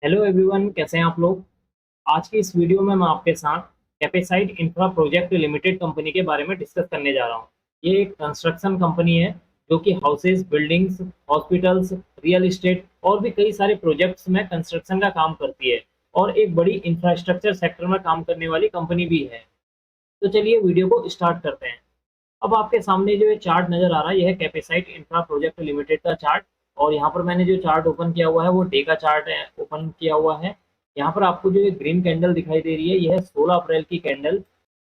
Hello everyone, कैसे हैं आप लोग। आज की इस वीडियो में मैं आपके साथ कैपेसाइट इंफ्रा प्रोजेक्ट लिमिटेड कंपनी के बारे में डिस्कस करने जा रहा हूँ। ये एक कंस्ट्रक्शन कंपनी है जो कि houses, buildings, hospitals, real estate और भी कई सारे प्रोजेक्ट्स में कंस्ट्रक्शन का काम करती है और एक बड़ी इंफ्रास्ट्रक्चर सेक्टर में काम करने वाली कंपनी भी है। तो चलिए वीडियो को स्टार्ट करते हैं। अब आपके सामने जो ये चार्ट नज़र आ रहा है, यह है कैपेसाइट इंफ्रा प्रोजेक्ट लिमिटेड का चार्ट। और यहाँ पर मैंने जो चार्ट ओपन किया हुआ है वो डे का चार्ट है, ओपन किया हुआ है। यहाँ पर आपको जो ये ग्रीन कैंडल दिखाई दे रही है, यह है 16 अप्रैल की कैंडल।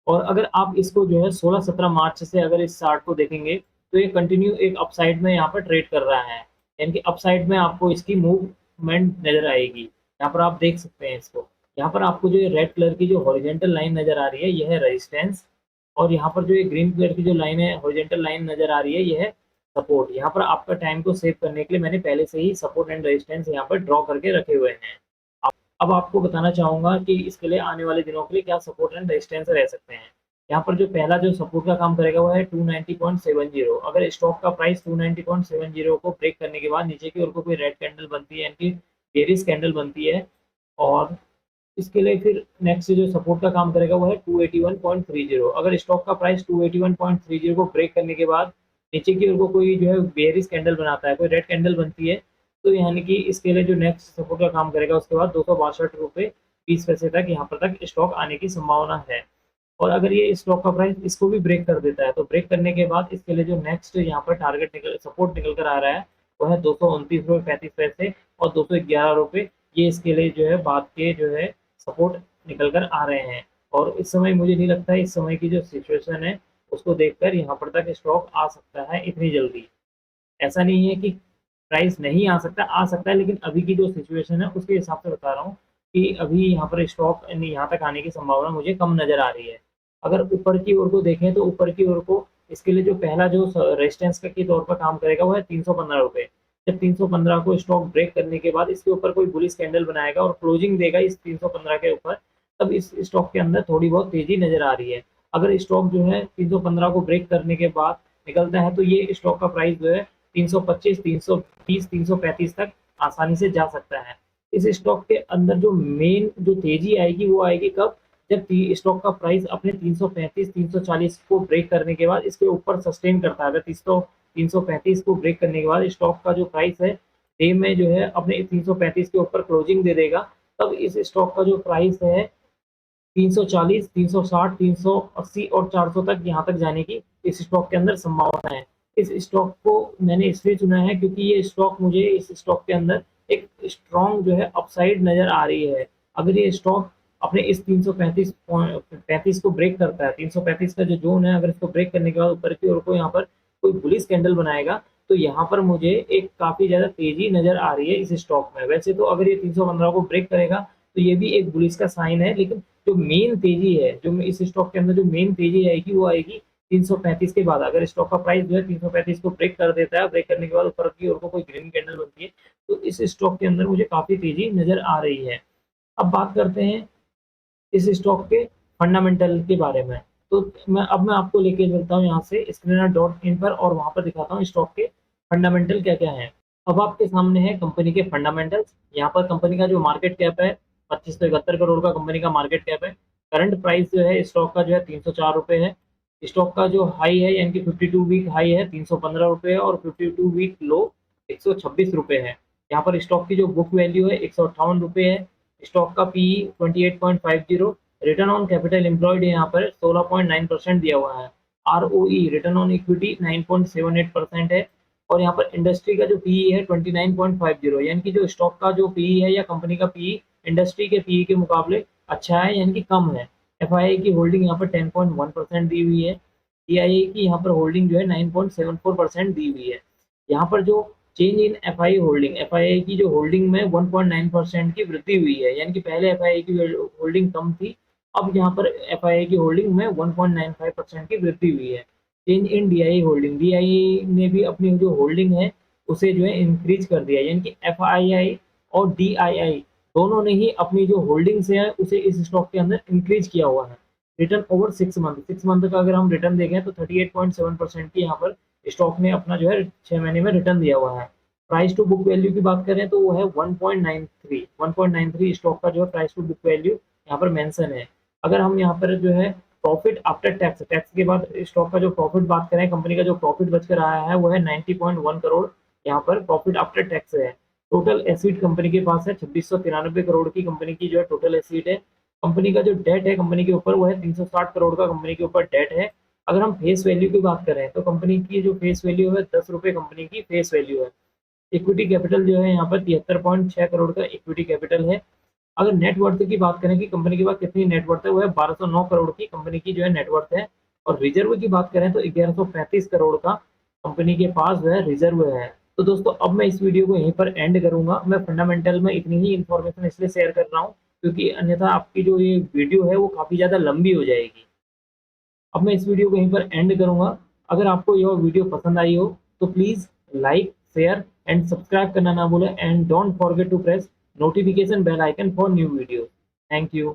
और अगर आप इसको जो है 16-17 मार्च से अगर इस चार्ट को देखेंगे तो ये कंटिन्यू एक अपसाइड में यहाँ पर ट्रेड कर रहा है, यानी कि अपसाइड में आपको इसकी मूवमेंट नज़र आएगी। यहाँ पर आप देख सकते हैं इसको। यहाँ पर आपको जो ये रेड कलर की जो हॉरिजेंटल लाइन नज़र आ रही है, यह है रेजिस्टेंस। और यहाँ पर जो ये ग्रीन कलर की जो लाइन है, हॉरिजेंटल लाइन नज़र आ रही है, यह है सपोर्ट। यहाँ पर आपका टाइम को सेव करने के लिए मैंने पहले से ही सपोर्ट एंड रेजिस्टेंस यहाँ पर ड्रॉ करके रखे हुए हैं। अब आपको बताना चाहूँगा कि इसके लिए आने वाले दिनों के लिए क्या सपोर्ट एंड रेजिस्टेंस रह सकते हैं। यहाँ पर जो पहला जो सपोर्ट का काम करेगा वो है 290.70। अगर स्टॉक का प्राइस 290.70 को ब्रेक करने के बाद नीचे की ओर को कोई रेड कैंडल बनती है, यानी कि बेरिश कैंडल बनती है, और इसके लिए फिर नेक्स्ट जो सपोर्ट का काम करेगा वो है 281.30। अगर स्टॉक का प्राइस 281.30 को ब्रेक करने के बाद नीचे की ओर को कोई जो है बेयरिश कैंडल बनाता है, कोई रेड कैंडल बनती है, तो यानी कि इसके लिए जो नेक्स्ट सपोर्ट का काम करेगा उसके बाद 262 रुपये 20 पैसे तक यहाँ पर तक स्टॉक आने की संभावना है। और अगर ये स्टॉक का प्राइस इसको भी ब्रेक कर देता है तो ब्रेक करने के बाद इसके लिए जो नेक्स्ट यहाँ पर टारगेट सपोर्ट निकल कर आ रहा है वो है 229 रुपये 35 पैसे और 211 रुपये। ये इसके लिए जो है बाद के जो है सपोर्ट निकल कर आ रहे हैं। और इस समय मुझे नहीं लगता है इस समय की जो सिचुएशन है उसको देखकर यहाँ पर तक स्टॉक आ सकता है इतनी जल्दी। ऐसा नहीं है कि प्राइस नहीं आ सकता है, लेकिन अभी की जो सिचुएशन है उसके हिसाब से बता रहा हूँ कि अभी यहाँ पर स्टॉक यहाँ तक आने की संभावना मुझे कम नज़र आ रही है। अगर ऊपर की ओर को देखें तो ऊपर की ओर को इसके लिए जो पहला जो रेजिस्टेंस का के तौर पर काम करेगा वो है 315 रुपये। जब 315 को स्टॉक ब्रेक करने के बाद इसके ऊपर कोई बुलिश कैंडल बनाएगा और क्लोजिंग देगा इस 315 के ऊपर, तब इस स्टॉक के अंदर थोड़ी बहुत तेजी नज़र आ रही है। अगर स्टॉक जो है 315 को ब्रेक करने के बाद निकलता है तो ये स्टॉक का प्राइस जो है 325, 330, 335 तक आसानी से जा सकता है। इस स्टॉक के अंदर जो मेन जो तेजी आएगी वो आएगी कब, जब स्टॉक का प्राइस अपने 335, 340 को ब्रेक करने के बाद इसके ऊपर सस्टेन करता है। अगर 335 को ब्रेक करने के बाद स्टॉक का जो प्राइस है डे में जो है अपने 335 के ऊपर क्लोजिंग दे देगा, तब इस स्टॉक का जो प्राइस है 340, 360, 380 और 400 तक यहाँ तक जाने की इस स्टॉक के अंदर संभावना है। इस स्टॉक को मैंने इसलिए चुना है क्योंकि ये स्टॉक मुझे इस स्टॉक के अंदर एक स्ट्रॉन्ग जो है अपसाइड नज़र आ रही है। अगर ये स्टॉक अपने इस 335 को ब्रेक करता है, 335 का जो जोन है, अगर इसको ब्रेक करने के बाद ऊपर की ओर को यहाँ पर कोई बुलिश कैंडल बनाएगा तो यहाँ पर मुझे एक काफ़ी ज़्यादा तेज़ी नज़र आ रही है इस स्टॉक में। वैसे तो अगर ये 315 को ब्रेक करेगा तो ये भी एक बुलिश का साइन है, लेकिन जो मेन तेजी है, जो इस स्टॉक के अंदर जो मेन तेजी आएगी वो आएगी 335 के बाद। अगर स्टॉक का प्राइस जो है 335 को ब्रेक कर देता है, ब्रेक करने के बाद ऊपर की ओर को कोई ग्रीन कैंडल बनती है, तो इस स्टॉक के अंदर मुझे काफ़ी तेजी नज़र आ रही है। अब बात करते हैं इस स्टॉक के फंडामेंटल के बारे में। तो मैं आपको लेके चलता हूँ यहाँ से स्क्रीनर.इन पर और वहाँ पर दिखाता हूँ स्टॉक के फंडामेंटल क्या-क्या हैं। अब आपके सामने है कंपनी के फंडामेंटल्स। यहाँ पर कंपनी का जो मार्केट कैप है 2571 करोड़ का कंपनी का मार्केट कैप है। करंट प्राइस जो है स्टॉक का जो है 304 रुपये है। स्टॉक का जो हाई है यानी कि 52 वीक हाई है 315 रुपये और 52 वीक लो 126 रुपये है। यहाँ पर स्टॉक की जो बुक वैल्यू है 158 रुपये है। स्टॉक का P 28.50। Return on capital employed यहाँ पर 16.9% दिया हुआ है। ROE रिटर्न ऑन इक्विटी 9.78% है। और यहाँ पर इंडस्ट्री का जो पीई है 29.50, यानी कि जो स्टॉक का जो पीई है या कंपनी का पीई इंडस्ट्री के पीई के मुकाबले अच्छा है, यानी कि कम है। एफआईआई की होल्डिंग यहाँ पर 10.1% दी हुई है। डीआईआई की यहाँ पर होल्डिंग जो है 9.74% दी हुई है। यहाँ पर जो change in FI holding, FII की जो होल्डिंग में 1.9% की वृद्धि हुई है, यानी कि पहले एफआईआई की होल्डिंग कम थी, अब यहाँ पर एफआईआई की होल्डिंग में 1.95% की वृद्धि हुई है। Change in DI holding, DI ने भी अपनी जो होल्डिंग है उसे जो है इंक्रीज कर दिया, यानी कि एफआईआई और डीआईआई दोनों ने ही अपनी जो होल्डिंग्स है उसे इस स्टॉक के अंदर इंक्रीज किया हुआ है। रिटर्न ओवर 6 मंथ का अगर हम रिटर्न देखें तो 38.7% की यहाँ पर स्टॉक ने अपना जो है 6 महीने में रिटर्न दिया हुआ है। प्राइस टू बुक वैल्यू की बात करें तो वो है 1.93 स्टॉक का जो है प्राइस टू बुक वैल्यू यहाँ पर मेंशन है। अगर हम यहाँ पर जो है प्रॉफिट आफ्टर टैक्स, टैक्स के बाद स्टॉक का जो प्रॉफिट बात करें, कंपनी का जो प्रॉफिट बच कर आया है वो है 90.1 करोड़, यहाँ पर प्रॉफिट आफ्टर टैक्स है। टोटल एसिड कंपनी के पास है 2693 करोड़ की कंपनी की जो है टोटल एसिड है। कंपनी का जो डेट है कंपनी के ऊपर वो है 360 करोड़ का कंपनी के ऊपर डेट है। अगर हम फेस वैल्यू की बात करें तो कंपनी की जो फेस वैल्यू है 10 रुपये कंपनी की फेस वैल्यू है। इक्विटी कैपिटल जो है यहाँ पर 73.6 करोड़ का इक्विटी कैपिटल है। अगर नेट वर्थ की बात करें कि कंपनी के पास कितनी नेट वर्थ है, वो है 1209 करोड़ की कंपनी की जो है नेट वर्थ है। और रिजर्व की बात करें तो 1135 करोड़ का कंपनी के पास जो है रिजर्व है। तो दोस्तों अब मैं इस वीडियो को यहीं पर एंड करूंगा। मैं फंडामेंटल में इतनी ही इन्फॉर्मेशन इसलिए शेयर कर रहा हूँ क्योंकि अन्यथा आपकी जो ये वीडियो है वो काफ़ी ज़्यादा लंबी हो जाएगी। अब मैं इस वीडियो को यहीं पर एंड करूंगा। अगर आपको यह वीडियो पसंद आई हो तो please like, share and subscribe करना ना भूलें, and don't forget to press notification bell icon for new videos. Thank you.